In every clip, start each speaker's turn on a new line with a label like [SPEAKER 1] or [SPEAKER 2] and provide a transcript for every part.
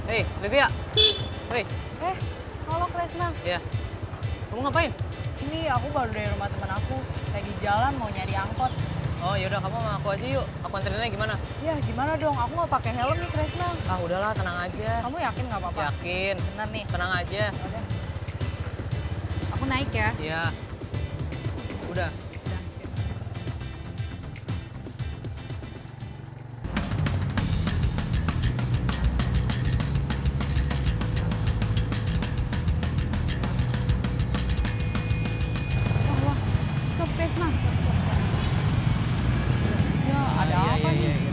[SPEAKER 1] Hei, Livia. Hei,
[SPEAKER 2] Halo Kresna.
[SPEAKER 1] ya. Kamu ngapain?
[SPEAKER 2] Ini aku baru dari rumah teman aku. Lagi jalan mau nyari angkot.
[SPEAKER 1] Oh, yaudah kamu sama aku aja yuk. Aku anterinnya gimana?
[SPEAKER 2] Ya gimana dong, aku nggak pakai helm nih Kresna.
[SPEAKER 1] Ah, udahlah, tenang aja.
[SPEAKER 2] Kamu yakin nggak apa-apa?
[SPEAKER 1] Yakin.
[SPEAKER 2] Bener nih.
[SPEAKER 1] Tenang aja.
[SPEAKER 2] Udah. Aku naik ya.
[SPEAKER 1] Iya. Udah.
[SPEAKER 2] Udah, sip. Wah, stop Kresna. Ya, ada
[SPEAKER 1] Iya,
[SPEAKER 2] apa
[SPEAKER 1] iya,
[SPEAKER 2] nih?
[SPEAKER 1] iya.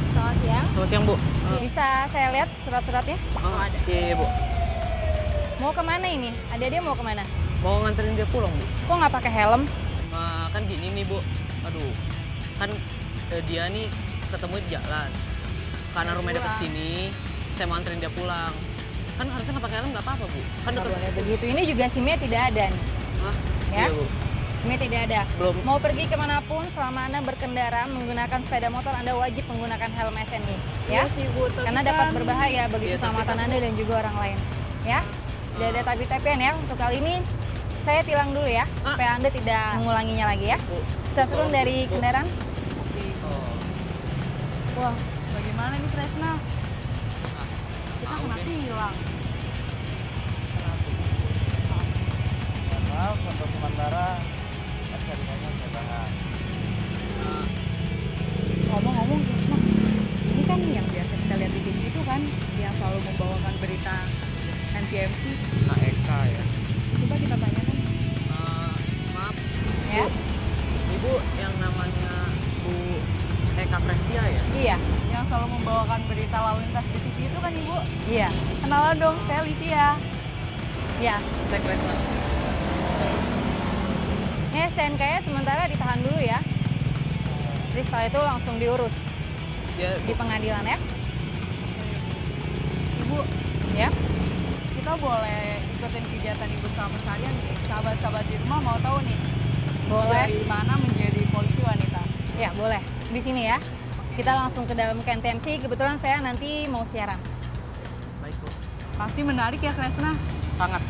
[SPEAKER 3] Selamat siang.
[SPEAKER 1] Selamat siang, Bu.
[SPEAKER 3] Bisa saya lihat surat-suratnya?
[SPEAKER 1] Oh, ada. Iya, iya, Bu.
[SPEAKER 3] Mau kemana ini? Adik-adik mau kemana?
[SPEAKER 1] Mau nganterin dia pulang, Bu.
[SPEAKER 3] Kok nggak pakai helm?
[SPEAKER 1] Kan gini nih, Bu. Aduh, kan dia nih ketemu di jalan. Karena rumahnya deket
[SPEAKER 2] Pulang.
[SPEAKER 1] sini, saya mau anterin dia pulang. Kan harusnya nggak pakai helm nggak apa-apa, Bu. Kan
[SPEAKER 3] Nggak
[SPEAKER 1] deket.
[SPEAKER 3] boleh begitu. Ini juga SIM-nya tidak ada nih.
[SPEAKER 1] Hah?
[SPEAKER 3] Ya?
[SPEAKER 1] Iya, Bu.
[SPEAKER 3] SIM-nya tidak ada.
[SPEAKER 1] Belum.
[SPEAKER 3] Mau pergi kemanapun selama Anda berkendara menggunakan sepeda motor, Anda wajib menggunakan helm SNI. Ya?
[SPEAKER 2] Iya sih, Bu, tapi
[SPEAKER 3] Karena
[SPEAKER 2] kan-
[SPEAKER 3] dapat berbahaya bagi
[SPEAKER 1] Iya, tapi
[SPEAKER 3] keselamatan
[SPEAKER 1] kan-
[SPEAKER 3] Anda dan juga orang lain. Ya? Tidak ada tapi-tapian ya. Untuk kali ini saya tilang dulu ya, supaya Anda tidak mengulanginya lagi ya.
[SPEAKER 1] Bu.
[SPEAKER 3] Bisa turun dari kendaraan?
[SPEAKER 1] Oh.
[SPEAKER 2] Wah, bagaimana nih Kresna? Kita
[SPEAKER 1] Tahu
[SPEAKER 2] kena
[SPEAKER 1] deh.
[SPEAKER 2] tilang.
[SPEAKER 4] Maaf untuk sementara SNK-nya saya bahas.
[SPEAKER 2] Ngomong-ngomong Kresna, ini kan yang biasa kita lihat di TV itu kan, yang selalu membawakan berita NTMC.
[SPEAKER 1] KEK ya.
[SPEAKER 2] Coba kita tanyakan.
[SPEAKER 1] Maaf,
[SPEAKER 3] Ya?
[SPEAKER 1] Ibu yang namanya Bu Eka Prestia ya?
[SPEAKER 3] Iya.
[SPEAKER 2] Yang selalu membawakan berita lalu lintas di TV itu kan Ibu?
[SPEAKER 3] Iya.
[SPEAKER 2] Kenalan dong, saya Livia.
[SPEAKER 3] Ya.
[SPEAKER 1] Saya Kresna.
[SPEAKER 3] Ini STNK-nya sementara ditahan dulu ya. Jadi setelah itu langsung diurus
[SPEAKER 1] Ya,
[SPEAKER 3] di pengadilan ya.
[SPEAKER 2] Ibu,
[SPEAKER 3] Ya.
[SPEAKER 2] kita boleh ikutin kegiatan Ibu selama seharian nih. Sahabat-sahabat di rumah mau tahu nih,
[SPEAKER 3] Boleh.
[SPEAKER 2] dari mana menjadi polisi wanita.
[SPEAKER 3] Ya, boleh. Di sini ya. Kita langsung ke dalam KNTMC. Kebetulan saya nanti mau siaran.
[SPEAKER 1] baik Bu.
[SPEAKER 2] Pasti menarik ya Kresna.
[SPEAKER 1] Sangat.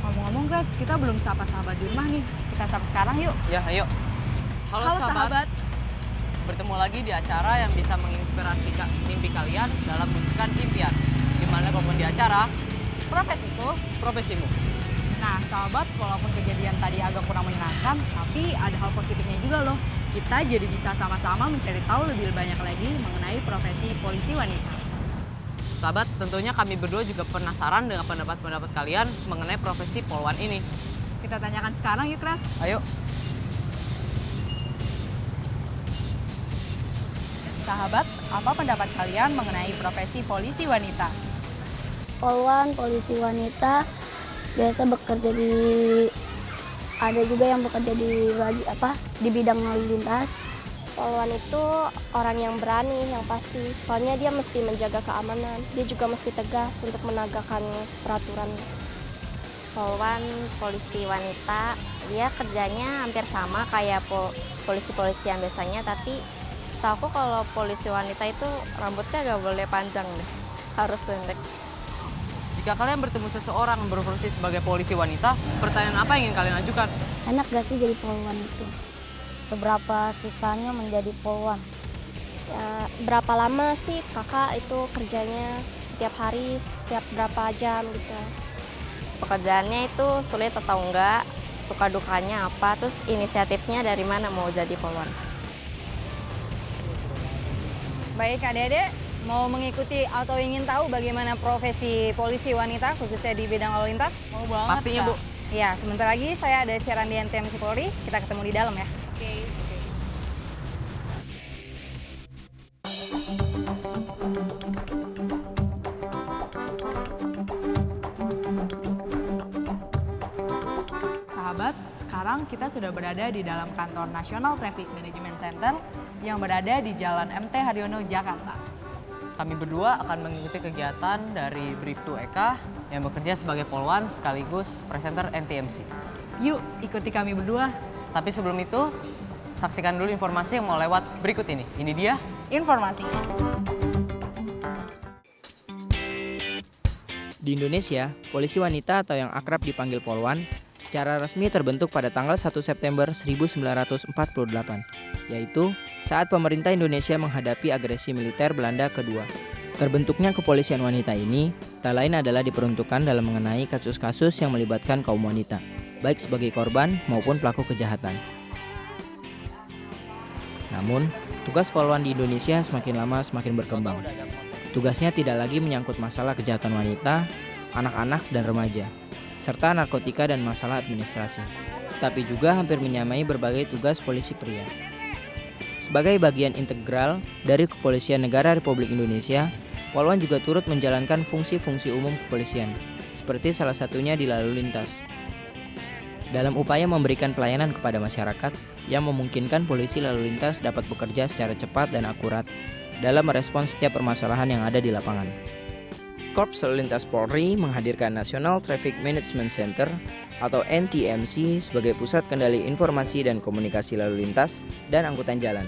[SPEAKER 2] Ngomong-ngomong Kres, kita belum sapa sahabat di rumah nih. Kita sapa sekarang yuk.
[SPEAKER 1] Ya, ayo. Halo, sahabat. Bertemu lagi di acara yang bisa menginspirasi mimpi kalian dalam mewujudkan impian. Di mana kalau di acara,
[SPEAKER 3] Profesiku.
[SPEAKER 1] profesimu.
[SPEAKER 2] Nah sahabat, walaupun kejadian tadi agak kurang menyenangkan, tapi ada hal positifnya juga loh. Kita jadi bisa sama-sama mencari tahu lebih banyak lagi mengenai profesi polisi wanita.
[SPEAKER 1] Sahabat, tentunya kami berdua juga penasaran dengan pendapat-pendapat kalian mengenai profesi polwan ini.
[SPEAKER 2] Kita tanyakan sekarang yuk Kres.
[SPEAKER 1] Ayo.
[SPEAKER 2] Sahabat, apa pendapat kalian mengenai profesi polisi wanita?
[SPEAKER 5] Polwan, polisi wanita biasa bekerja di ada juga yang bekerja di bidang lalu lintas.
[SPEAKER 6] Polwan itu orang yang berani, yang pasti. Soalnya dia mesti menjaga keamanan. Dia juga mesti tegas untuk menegakkan peraturan.
[SPEAKER 7] Polwan, polisi wanita, dia kerjanya hampir sama kayak polisi-polisi yang biasanya, tapi setahu aku kalau polisi wanita itu rambutnya gak boleh panjang deh, harus pendek.
[SPEAKER 1] Jika kalian bertemu seseorang yang berprofesi sebagai polisi wanita, pertanyaan apa yang ingin kalian ajukan?
[SPEAKER 5] Enak gak sih jadi polwan itu? Seberapa susahnya menjadi polwan?
[SPEAKER 6] Ya, berapa lama sih kakak itu kerjanya setiap hari, setiap berapa jam gitu?
[SPEAKER 7] Pekerjaannya itu sulit atau enggak, suka dukanya apa, terus inisiatifnya dari mana mau jadi polwan.
[SPEAKER 3] Baik adik-adik, mau mengikuti atau ingin tahu bagaimana profesi polisi wanita khususnya di bidang lalu lintas?
[SPEAKER 2] Mau banget
[SPEAKER 1] Pastinya,
[SPEAKER 2] Kak.
[SPEAKER 1] Bu.
[SPEAKER 3] Ya, sebentar lagi saya ada siaran di NTMC Polri. Kita ketemu di dalam ya.
[SPEAKER 2] Oke. Sahabat, sekarang kita sudah berada di dalam kantor National Traffic Management Center yang berada di Jalan MT Haryono, Jakarta.
[SPEAKER 1] Kami berdua akan mengikuti kegiatan dari Bribtu Eka yang bekerja sebagai polwan sekaligus presenter NTMC.
[SPEAKER 2] Yuk, ikuti kami berdua.
[SPEAKER 1] Tapi sebelum itu, saksikan dulu informasi yang mau lewat berikut ini. Ini dia.
[SPEAKER 2] Informasi.
[SPEAKER 8] Di Indonesia, polisi wanita atau yang akrab dipanggil Polwan secara resmi terbentuk pada tanggal 1 September 1948, yaitu saat pemerintah Indonesia menghadapi agresi militer Belanda kedua. Terbentuknya kepolisian wanita ini tak lain adalah diperuntukkan dalam mengenai kasus-kasus yang melibatkan kaum wanita, baik sebagai korban maupun pelaku kejahatan. Namun, tugas Polwan di Indonesia semakin lama semakin berkembang. Tugasnya tidak lagi menyangkut masalah kejahatan wanita, anak-anak dan remaja, serta narkotika dan masalah administrasi, tapi juga hampir menyamai berbagai tugas polisi pria. Sebagai bagian integral dari Kepolisian Negara Republik Indonesia, Polwan juga turut menjalankan fungsi-fungsi umum kepolisian, seperti salah satunya di lalu lintas. Dalam upaya memberikan pelayanan kepada masyarakat yang memungkinkan polisi lalu lintas dapat bekerja secara cepat dan akurat dalam merespons setiap permasalahan yang ada di lapangan. Korps Lalu Lintas Polri menghadirkan National Traffic Management Center atau NTMC sebagai pusat kendali informasi dan komunikasi lalu lintas dan angkutan jalan.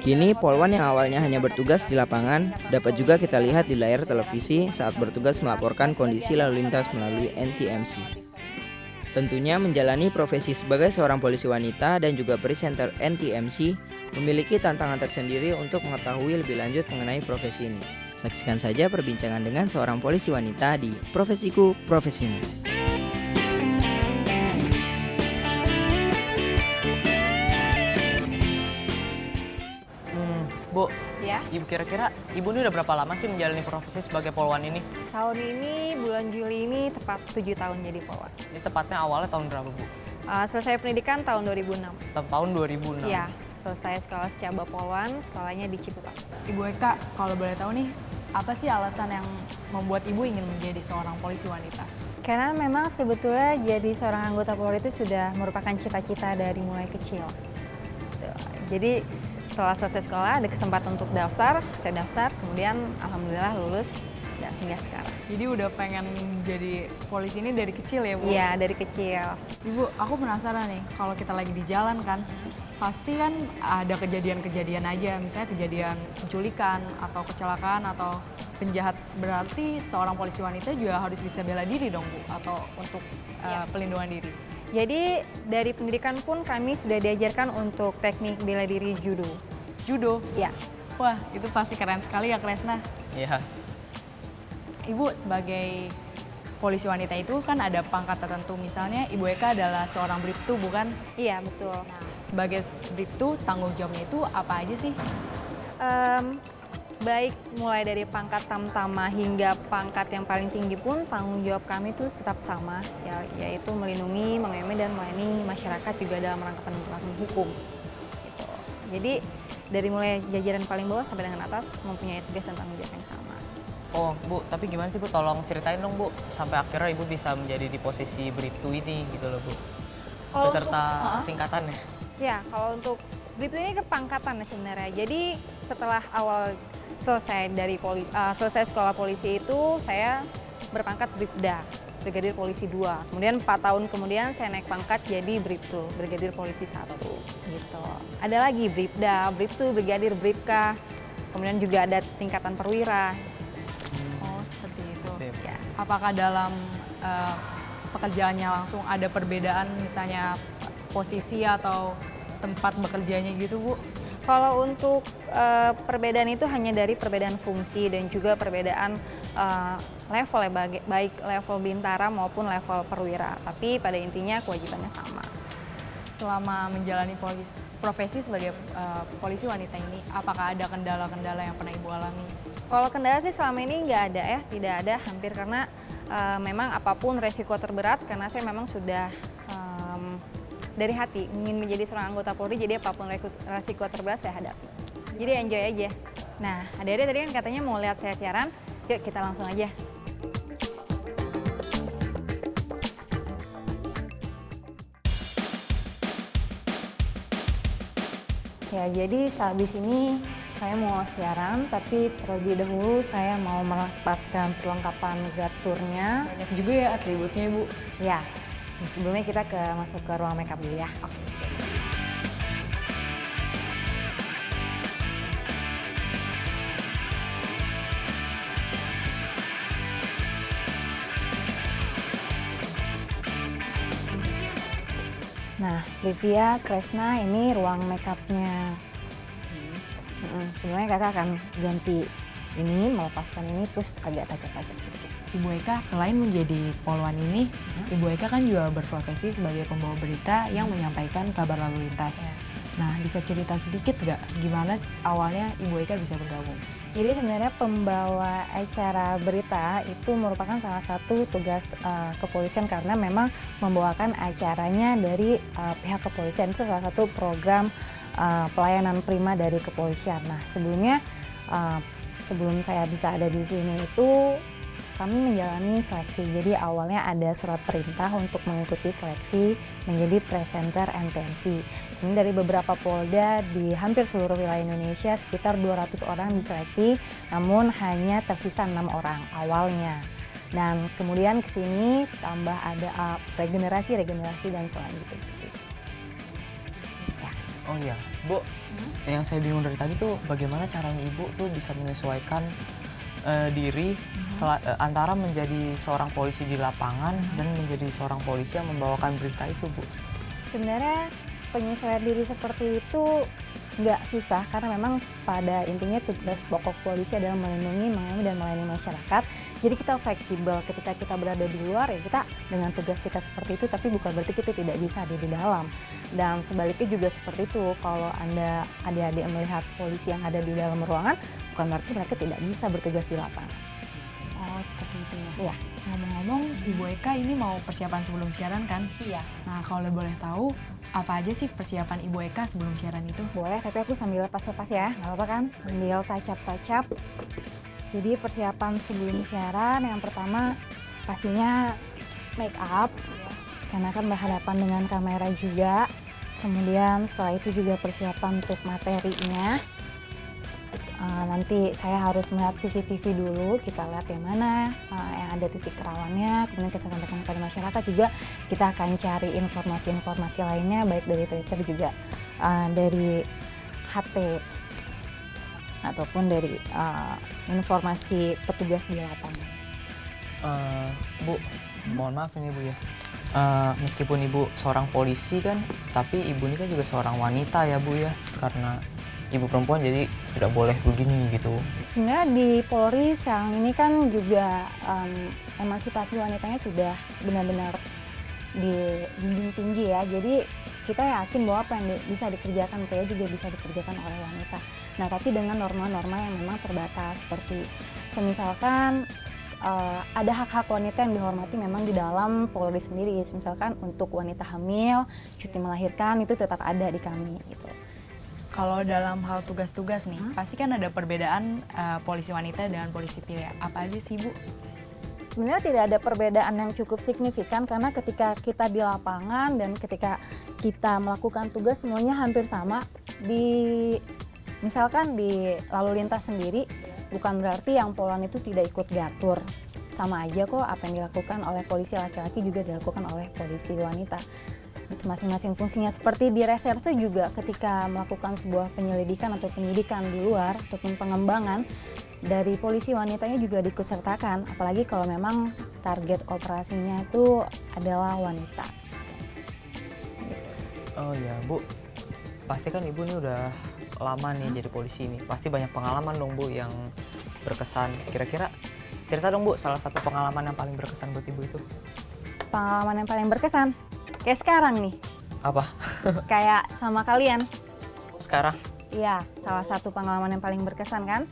[SPEAKER 8] Kini Polwan yang awalnya hanya bertugas di lapangan dapat juga kita lihat di layar televisi saat bertugas melaporkan kondisi lalu lintas melalui NTMC. Tentunya menjalani profesi sebagai seorang polisi wanita dan juga presenter NTMC memiliki tantangan tersendiri untuk mengetahui lebih lanjut mengenai profesi ini. Saksikan saja perbincangan dengan seorang polisi wanita di Profesiku Profesimu.
[SPEAKER 1] Bu,
[SPEAKER 3] Ya,
[SPEAKER 1] Ibu kira-kira Ibu ini udah berapa lama sih menjalani profesi sebagai Polwan ini?
[SPEAKER 3] tahun ini bulan Juli ini tepat 7 tahun jadi Polwan.
[SPEAKER 1] Ini tepatnya awalnya tahun berapa, Bu?
[SPEAKER 3] Selesai pendidikan tahun 2006.
[SPEAKER 1] Tahun 2006.
[SPEAKER 3] Iya, selesai sekolah Secaba Polwan, sekolahnya di Ciputat.
[SPEAKER 2] Ibu Eka, kalau boleh tahu nih, apa sih alasan yang membuat Ibu ingin menjadi seorang polisi wanita?
[SPEAKER 3] Karena memang sebetulnya jadi seorang anggota Polri itu sudah merupakan cita-cita dari mulai kecil. Tuh. Jadi setelah selesai sekolah ada kesempatan untuk daftar, saya daftar, kemudian alhamdulillah lulus dan hingga sekarang.
[SPEAKER 2] Jadi udah pengen jadi polisi ini dari kecil ya, Bu?
[SPEAKER 3] Iya, dari kecil.
[SPEAKER 2] Ibu, aku penasaran nih, kalau kita lagi di jalan kan, pasti kan ada kejadian-kejadian aja, misalnya kejadian penculikan atau kecelakaan atau penjahat. Berarti seorang polisi wanita juga harus bisa bela diri dong, Bu, atau untuk pelindungan diri.
[SPEAKER 3] Jadi dari pendidikan pun kami sudah diajarkan untuk teknik bela diri judo.
[SPEAKER 2] Judo?
[SPEAKER 3] Ya.
[SPEAKER 2] Wah, itu pasti keren sekali ya, Kresna.
[SPEAKER 1] Iya.
[SPEAKER 2] Ibu sebagai polisi wanita itu kan ada pangkat tertentu, misalnya Ibu Eka adalah seorang bribtu, bukan?
[SPEAKER 3] Iya, betul.
[SPEAKER 2] Sebagai bribtu, tanggung jawabnya itu apa aja sih?
[SPEAKER 3] Baik mulai dari pangkat tamtama hingga pangkat yang paling tinggi pun tanggung jawab kami itu tetap sama, yaitu melindungi, mengayomi dan melayani masyarakat juga dalam rangka penegakan hukum. Gitu. Jadi dari mulai jajaran paling bawah sampai dengan atas mempunyai tugas dan tanggung jawab yang sama.
[SPEAKER 1] Oh, Bu, tapi gimana sih, Bu? Tolong ceritain dong, Bu, sampai akhirnya Ibu bisa menjadi di posisi bribtu ini gitu loh, Bu. Beserta singkatannya.
[SPEAKER 3] Ya, kalau untuk bribtu ini kepangkatan ya sebenarnya. Jadi setelah awal selesai dari selesai sekolah polisi itu saya berpangkat bribda, brigadir polisi 2. Kemudian 4 tahun kemudian saya naik pangkat jadi bribtu, brigadir polisi 1 gitu. Ada lagi bribda, bribtu, brigadir, bribka. Kemudian juga ada tingkatan perwira.
[SPEAKER 2] Oh, seperti itu.
[SPEAKER 3] Ya.
[SPEAKER 2] Apakah dalam pekerjaannya langsung ada perbedaan, misalnya posisi atau tempat bekerjanya gitu, Bu?
[SPEAKER 3] Kalau untuk perbedaan itu hanya dari perbedaan fungsi dan juga perbedaan level ya, baik level bintara maupun level perwira. Tapi pada intinya kewajibannya sama.
[SPEAKER 2] Selama menjalani profesi sebagai polisi wanita ini, apakah ada kendala-kendala yang pernah Ibu alami?
[SPEAKER 3] Kalau kendala sih selama ini nggak ada ya, tidak ada hampir karena memang apapun resiko terberat karena saya memang sudah dari hati ingin menjadi seorang anggota Polri, jadi apapun resiko terberat saya hadapi. Jadi enjoy aja. Nah, adik-adik tadi kan katanya mau lihat saya siaran, yuk kita langsung aja. Ya, jadi sehabis ini saya mau siaran, tapi terlebih dahulu saya mau melepaskan perlengkapan gaturnya.
[SPEAKER 2] Banyak juga ya atributnya, Ibu.
[SPEAKER 3] Ya, sebelumnya kita masuk ke ruang makeup dulu ya. Oke. Nah, Livia, Kresna ini ruang makeupnya. Sebenarnya kakak akan ganti ini, melepaskan ini, terus agak tajam-tajam sedikit.
[SPEAKER 2] Ibu Eka selain menjadi poluan ini, Ibu Eka kan juga berprofesi sebagai pembawa berita yang menyampaikan kabar lalu lintas. Nah, bisa cerita sedikit nggak gimana awalnya Ibu Eka bisa bergabung?
[SPEAKER 3] Jadi sebenarnya pembawa acara berita itu merupakan salah satu tugas kepolisian karena memang membawakan acaranya dari pihak kepolisian. Itu salah satu program pelayanan prima dari kepolisian. Nah, sebelumnya sebelum saya bisa ada di sini itu kami menjalani seleksi. Jadi awalnya ada surat perintah untuk mengikuti seleksi menjadi presenter NTMC. Ini dari beberapa polda di hampir seluruh wilayah Indonesia, sekitar 200 orang diseleksi, namun hanya tersisa 6 orang awalnya. Dan kemudian ke sini tambah ada regenerasi dan selanjutnya seperti itu. Ya.
[SPEAKER 4] Oh iya, Bu, yang saya bingung dari tadi tuh bagaimana caranya Ibu tuh bisa menyesuaikan diri antara menjadi seorang polisi di lapangan dan menjadi seorang polisi yang membawakan berita itu, Bu?
[SPEAKER 3] Sebenarnya penyesuaian diri seperti itu nggak susah karena memang pada intinya tugas pokok polisi adalah melindungi, mengayomi, dan melayani masyarakat. Jadi kita fleksibel ketika kita berada di luar, ya kita dengan tugas kita seperti itu, tapi bukan berarti kita tidak bisa ada di dalam. Dan sebaliknya juga seperti itu, kalau Anda adik-adik melihat polisi yang ada di dalam ruangan, bukan berarti mereka tidak bisa bertugas di lapangan.
[SPEAKER 2] Oh, seperti itu ya.
[SPEAKER 3] Iya.
[SPEAKER 2] Ngomong-ngomong, Ibu Eka ini mau persiapan sebelum siaran kan?
[SPEAKER 3] Iya.
[SPEAKER 2] Nah, kalau boleh tahu, apa aja sih persiapan Ibu Eka sebelum siaran itu?
[SPEAKER 3] Boleh, tapi aku sambil lepas-lepas ya, nggak apa-apa kan? Sambil touch-up. Jadi persiapan sebelum siaran yang pertama pastinya make up, karena kan berhadapan dengan kamera juga. Kemudian setelah itu juga persiapan untuk materinya. Nanti saya harus melihat CCTV dulu, kita lihat yang mana yang ada titik rawannya, kemudian kita sampaikan kepada masyarakat juga. Kita akan cari informasi-informasi lainnya, baik dari Twitter juga dari HT ataupun dari informasi petugas di lapangan.
[SPEAKER 4] Bu, mohon maaf ini Bu ya. Meskipun Ibu seorang polisi kan, tapi Ibu ini kan juga seorang wanita ya Bu ya, karena Ibu perempuan jadi tidak boleh begini gitu.
[SPEAKER 3] Sebenarnya di Polri sekarang ini kan juga emansipasi wanitanya sudah benar-benar dijunjung tinggi ya. Jadi kita yakin bahwa apa yang bisa dikerjakan pria juga bisa dikerjakan oleh wanita. Nah, tapi dengan norma-norma yang memang terbatas, seperti semisalkan ada hak-hak wanita yang dihormati memang di dalam Polri sendiri. Misalkan untuk wanita hamil, cuti melahirkan itu tetap ada di kami gitu.
[SPEAKER 2] Kalau dalam hal tugas-tugas nih, pasti kan ada perbedaan polisi wanita dengan polisi pria. Apa aja sih, Bu?
[SPEAKER 3] Sebenarnya tidak ada perbedaan yang cukup signifikan karena ketika kita di lapangan dan ketika kita melakukan tugas semuanya hampir sama. Misalkan di lalu lintas sendiri, bukan berarti yang poluan itu tidak ikut diatur. Sama aja kok, apa yang dilakukan oleh polisi laki-laki juga dilakukan oleh polisi wanita. Itu masing-masing fungsinya. Seperti di reserse juga ketika melakukan sebuah penyelidikan atau penyidikan di luar ataupun pengembangan, dari polisi wanitanya juga diikutsertakan, apalagi kalau memang target operasinya itu adalah wanita.
[SPEAKER 4] Oh ya Bu, pasti kan Ibu ini udah lama nih jadi polisi ini, pasti banyak pengalaman dong Bu yang berkesan. Kira-kira cerita dong Bu, salah satu pengalaman yang paling berkesan buat Ibu itu.
[SPEAKER 3] Pengalaman yang paling berkesan? Kayak sekarang nih.
[SPEAKER 4] Apa?
[SPEAKER 3] Kayak sama kalian.
[SPEAKER 4] Sekarang?
[SPEAKER 3] Iya, salah satu pengalaman yang paling berkesan kan,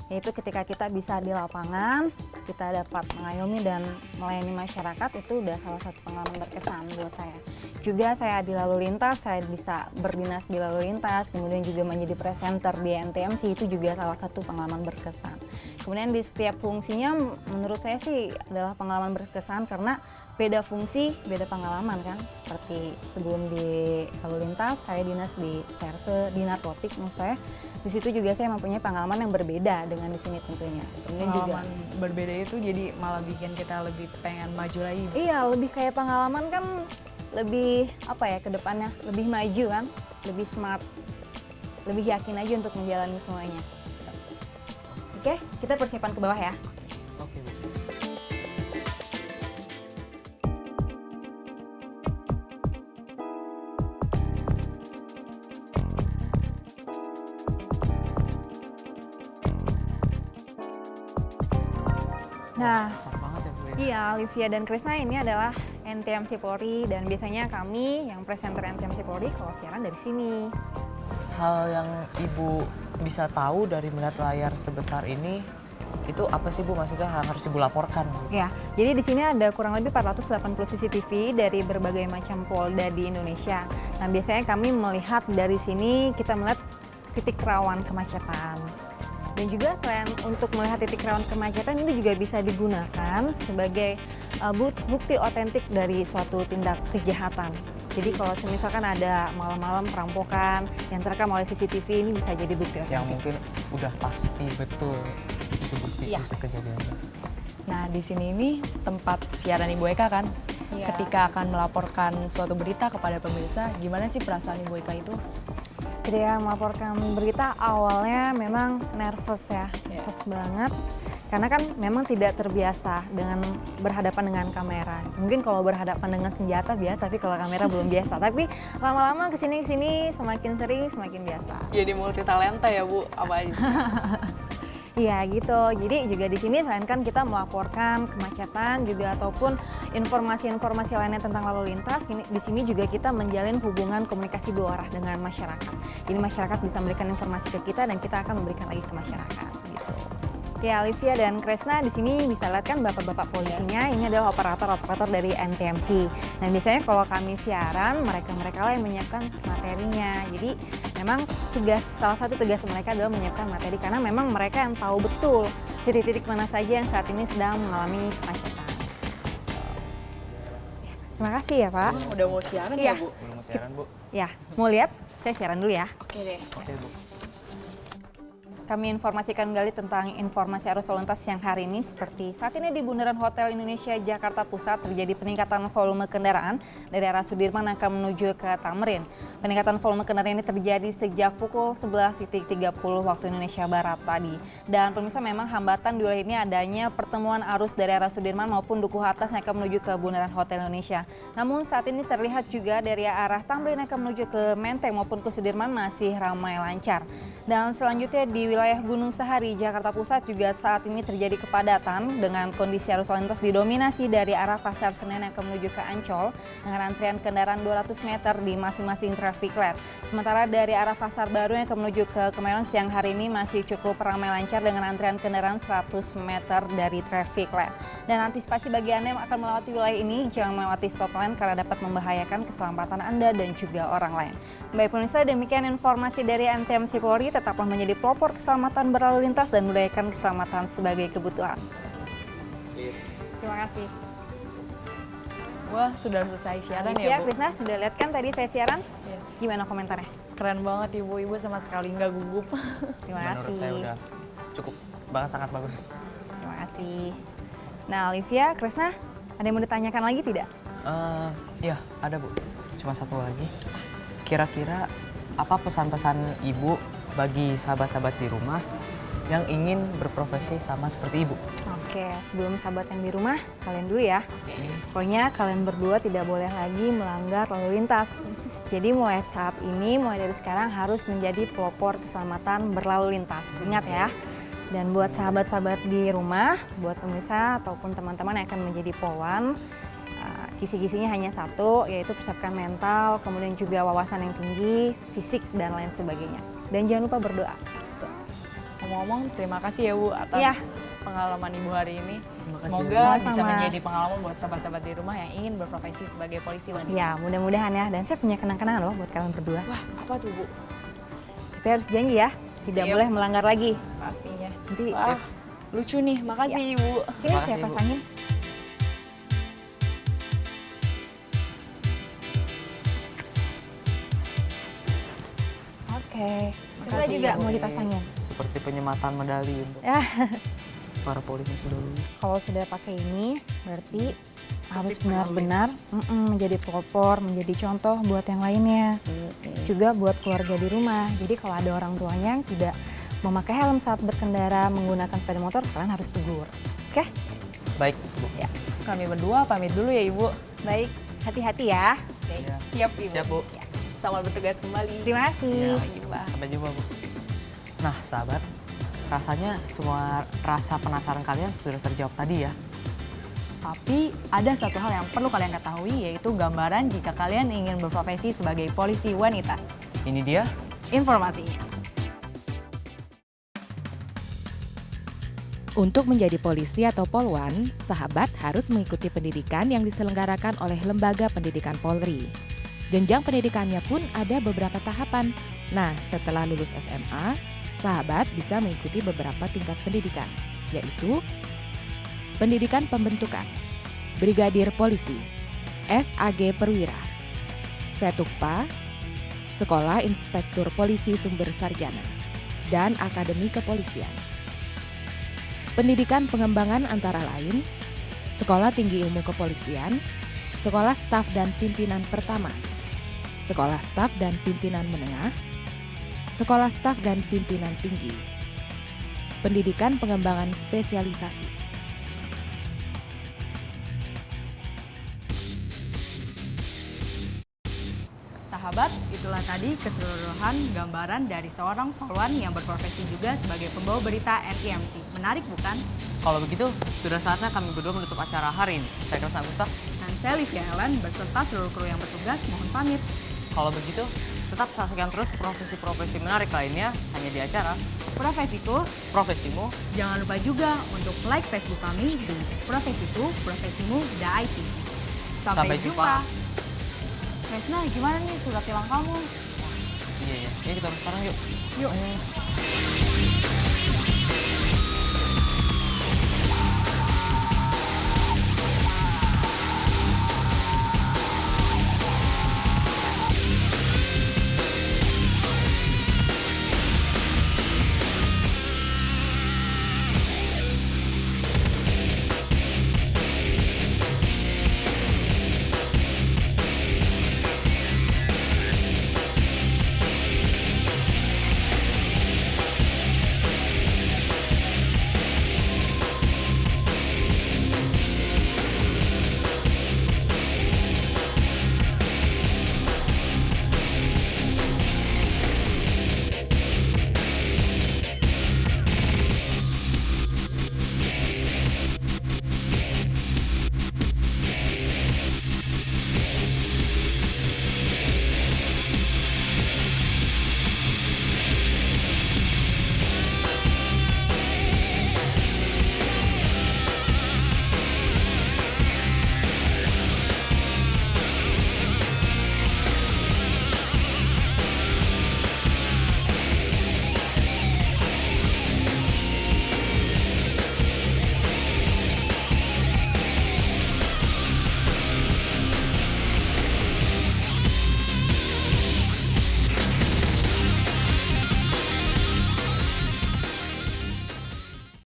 [SPEAKER 3] yaitu ketika kita bisa di lapangan, kita dapat mengayomi dan melayani masyarakat, itu udah salah satu pengalaman berkesan buat saya. Juga saya di lalu lintas, saya bisa berdinas di lalu lintas, kemudian juga menjadi presenter di NTMC, itu juga salah satu pengalaman berkesan. Kemudian di setiap fungsinya menurut saya sih adalah pengalaman berkesan karena beda fungsi, beda pengalaman kan. Seperti sebelum di lalu lintas, saya dinas di Serse, di narkotik maksud saya. Di situ juga saya mempunyai pengalaman yang berbeda dengan di sini tentunya. Kemudian
[SPEAKER 2] pengalaman juga berbeda itu jadi malah bikin kita lebih pengen maju lagi.
[SPEAKER 3] Iya, lebih kayak pengalaman kan lebih apa ya ke depannya, lebih maju kan, lebih smart, lebih yakin aja untuk menjalani semuanya. Oke, kita persiapan ke bawah ya.
[SPEAKER 4] Oke Bu.
[SPEAKER 3] Nah,
[SPEAKER 4] Besar banget ya Bu ya.
[SPEAKER 3] iya, Livia dan Krisna ini adalah NTMC Polri dan biasanya kami yang presenter NTMC Polri kalau siaran dari sini.
[SPEAKER 4] Hal yang Ibu bisa tahu dari melihat layar sebesar ini, itu apa sih Bu? Maksudnya harus Ibu laporkan?
[SPEAKER 3] Ya, jadi di sini ada kurang lebih 480 CCTV dari berbagai macam polda di Indonesia. Nah, biasanya kami melihat dari sini, kita melihat titik rawan kemacetan. Dan juga selain untuk melihat titik rawan kemacetan, ini juga bisa digunakan sebagai bukti otentik dari suatu tindak kejahatan. Jadi kalau misalkan ada malam-malam perampokan yang terekam oleh CCTV, ini bisa jadi bukti otentik.
[SPEAKER 4] Yang mungkin udah pasti betul itu bukti
[SPEAKER 3] Iya.
[SPEAKER 4] itu kejadiannya.
[SPEAKER 2] Nah, di sini ini tempat siaran Ibu Eka kan?
[SPEAKER 3] Iya.
[SPEAKER 2] Ketika akan melaporkan suatu berita kepada pemirsa, gimana sih perasaan Ibu Eka itu?
[SPEAKER 3] Ketika melaporkan berita awalnya memang nervous ya, nervous banget. Karena kan memang tidak terbiasa dengan berhadapan dengan kamera. Mungkin kalau berhadapan dengan senjata biasa, tapi kalau kamera belum biasa. Tapi lama-lama kesini semakin sering semakin biasa.
[SPEAKER 2] Jadi multi talenta ya Bu, apa aja?
[SPEAKER 3] Iya gitu. Jadi juga di sini selain kan kita melaporkan kemacetan juga ataupun informasi-informasi lainnya tentang lalu lintas, di sini juga kita menjalin hubungan komunikasi dua arah dengan masyarakat. Jadi masyarakat bisa memberikan informasi ke kita dan kita akan memberikan lagi ke masyarakat gitu. Ya, Livia dan Kresna di sini bisa lihat kan bapak-bapak polisinya, ini adalah operator-operator dari NTMC. Nah, biasanya kalau kami siaran, mereka-mereka lah yang menyiapkan materinya. Jadi memang salah satu tugas mereka adalah menyiapkan materi karena memang mereka yang tahu betul titik-titik mana saja yang saat ini sedang mengalami kemacetan. Terima kasih ya Pak.
[SPEAKER 2] Udah mau siaran
[SPEAKER 3] Iya.
[SPEAKER 2] ya Bu?
[SPEAKER 4] Belum mau siaran Bu?
[SPEAKER 3] Ya, mau lihat? Saya siaran dulu ya.
[SPEAKER 2] Oke deh.
[SPEAKER 4] Oke Bu.
[SPEAKER 3] Kami informasikan kembali tentang informasi arus lalu lintas yang hari ini seperti saat ini di Bundaran Hotel Indonesia Jakarta Pusat terjadi peningkatan volume kendaraan dari arah Sudirman akan menuju ke Tamrin. Peningkatan volume kendaraan ini terjadi sejak pukul 11.30 waktu Indonesia Barat tadi. Dan pemirsa memang hambatan di wilayah ini adanya pertemuan arus dari arah Sudirman maupun Dukuh Atas yang akan menuju ke Bundaran Hotel Indonesia. Namun saat ini terlihat juga dari arah Tamrin yang akan menuju ke Menteng maupun ke Sudirman masih ramai lancar. Dan selanjutnya di wilayah Gunung Sahari, Jakarta Pusat juga saat ini terjadi kepadatan dengan kondisi arus lalu lintas didominasi dari arah Pasar Senen yang akan menuju ke Ancol dengan antrian kendaraan 200 meter di masing-masing traffic light. Sementara dari arah Pasar Baru yang akan menuju ke Kemayoran siang hari ini masih cukup ramai lancar dengan antrian kendaraan 100 meter dari traffic light. Dan antisipasi bagi Anda yang akan melewati wilayah ini, jangan melewati stop line karena dapat membahayakan keselamatan Anda dan juga orang lain. Baik pemirsa, demikian informasi dari NTMC Polri, tetaplah menjadi pelopor keselamatan berlalu lintas dan budayakan keselamatan sebagai kebutuhan. Terima kasih.
[SPEAKER 2] Wah, sudah selesai siaran
[SPEAKER 3] Ya,
[SPEAKER 2] ya Bu?
[SPEAKER 3] Krisna, sudah lihat kan tadi saya siaran?
[SPEAKER 2] Iya.
[SPEAKER 3] Gimana komentarnya?
[SPEAKER 2] Keren banget Ibu sama sekali nggak gugup.
[SPEAKER 3] Terima
[SPEAKER 4] Menurut
[SPEAKER 3] kasih.
[SPEAKER 4] saya udah cukup banget, sangat bagus.
[SPEAKER 3] Terima kasih. Nah, Olivia, Krisna, ada yang mau ditanyakan lagi tidak?
[SPEAKER 4] Ya, ada Bu. Cuma satu lagi. Kira-kira apa pesan-pesan Ibu bagi sahabat-sahabat di rumah yang ingin berprofesi sama seperti Ibu?
[SPEAKER 3] Oke, sebelum sahabat yang di rumah, kalian dulu ya. Pokoknya kalian berdua tidak boleh lagi melanggar lalu lintas. Jadi mulai saat ini, mulai dari sekarang harus menjadi pelopor keselamatan berlalu lintas. Ingat ya. Dan buat sahabat-sahabat di rumah, buat pemirsa ataupun teman-teman yang akan menjadi polwan, kisi-kisinya hanya satu, yaitu persiapkan mental, kemudian juga wawasan yang tinggi, fisik, dan lain sebagainya. Dan jangan lupa berdoa.
[SPEAKER 2] Ngomong-ngomong, terima kasih ya Bu atas
[SPEAKER 3] Ya.
[SPEAKER 2] pengalaman Ibu hari ini.
[SPEAKER 4] kasih,
[SPEAKER 2] Semoga
[SPEAKER 3] Bu.
[SPEAKER 2] bisa
[SPEAKER 3] Sama-sama.
[SPEAKER 2] menjadi pengalaman buat sahabat-sahabat di rumah yang ingin berprofesi sebagai polisi wanita.
[SPEAKER 3] Ya, mudah-mudahan ya. Dan saya punya kenang-kenangan loh buat kalian berdua.
[SPEAKER 2] Wah, apa tuh Bu?
[SPEAKER 3] Tapi harus janji ya, tidak
[SPEAKER 2] Siap.
[SPEAKER 3] boleh melanggar lagi.
[SPEAKER 2] Pastinya.
[SPEAKER 3] Nanti
[SPEAKER 2] Wah, lucu nih. Makasih Ibu.
[SPEAKER 3] sini
[SPEAKER 4] Makasih,
[SPEAKER 3] saya
[SPEAKER 4] Bu.
[SPEAKER 3] pasangin. Oke, kita
[SPEAKER 2] Makasih
[SPEAKER 3] juga
[SPEAKER 2] ya, Bu.
[SPEAKER 3] mau dipasangin.
[SPEAKER 4] Seperti penyematan medali untuk
[SPEAKER 3] Ya,
[SPEAKER 4] para polisi yang sudah lulus.
[SPEAKER 3] kalau sudah pakai ini berarti harus benar-benar menjadi pelopor, menjadi contoh buat yang lainnya. Juga buat keluarga di rumah. Jadi kalau ada orang tuanya yang tidak memakai helm saat berkendara menggunakan sepeda motor, kalian harus tegur. Oke?
[SPEAKER 4] Baik, Bu.
[SPEAKER 3] Ya.
[SPEAKER 2] Kami berdua pamit dulu ya Ibu.
[SPEAKER 3] Baik, hati-hati ya.
[SPEAKER 2] Oke,
[SPEAKER 4] Iya.
[SPEAKER 2] siap Ibu.
[SPEAKER 4] Siap, Bu.
[SPEAKER 2] Selamat bertugas kembali.
[SPEAKER 3] Terima kasih.
[SPEAKER 4] Iya.
[SPEAKER 2] Sampai jumpa.
[SPEAKER 4] Sampai jumpa, Bu. Nah, sahabat, rasanya semua rasa penasaran kalian sudah terjawab tadi ya.
[SPEAKER 2] Tapi ada satu hal yang perlu kalian ketahui, yaitu gambaran jika kalian ingin berprofesi sebagai polisi wanita.
[SPEAKER 4] Ini dia.
[SPEAKER 2] Informasinya.
[SPEAKER 9] Untuk menjadi polisi atau polwan, sahabat harus mengikuti pendidikan yang diselenggarakan oleh Lembaga Pendidikan Polri. Jenjang pendidikannya pun ada beberapa tahapan. Nah, setelah lulus SMA, sahabat bisa mengikuti beberapa tingkat pendidikan, yaitu Pendidikan Pembentukan, Brigadir Polisi, SAG Perwira, Setukpa, Sekolah Inspektur Polisi Sumber Sarjana, dan Akademi Kepolisian. Pendidikan pengembangan antara lain Sekolah Tinggi Ilmu Kepolisian, Sekolah Staf dan Pimpinan Pertama, Sekolah Staf dan Pimpinan Menengah, Sekolah Staf dan Pimpinan Tinggi, Pendidikan Pengembangan Spesialisasi.
[SPEAKER 2] Sahabat, itulah tadi keseluruhan gambaran dari seorang polwan yang berprofesi juga sebagai pembawa berita NIMC. Menarik bukan?
[SPEAKER 1] Kalau begitu, sudah saatnya kami berdua menutup acara hari ini. Saya Krisna Gustaf.
[SPEAKER 2] Dan saya Livia Helen beserta seluruh kru yang bertugas mohon pamit.
[SPEAKER 1] Kalau begitu, tetap saksikan terus profesi-profesi menarik lainnya hanya di acara
[SPEAKER 2] Profesiku,
[SPEAKER 1] Profesimu.
[SPEAKER 2] jangan lupa juga untuk like Facebook kami di Profesiku, Profesimu, IT. Sampai jumpa. Resna, gimana nih surat tilang kamu?
[SPEAKER 1] Iya, iya. Yuk kita urus sekarang yuk.
[SPEAKER 2] Yuk.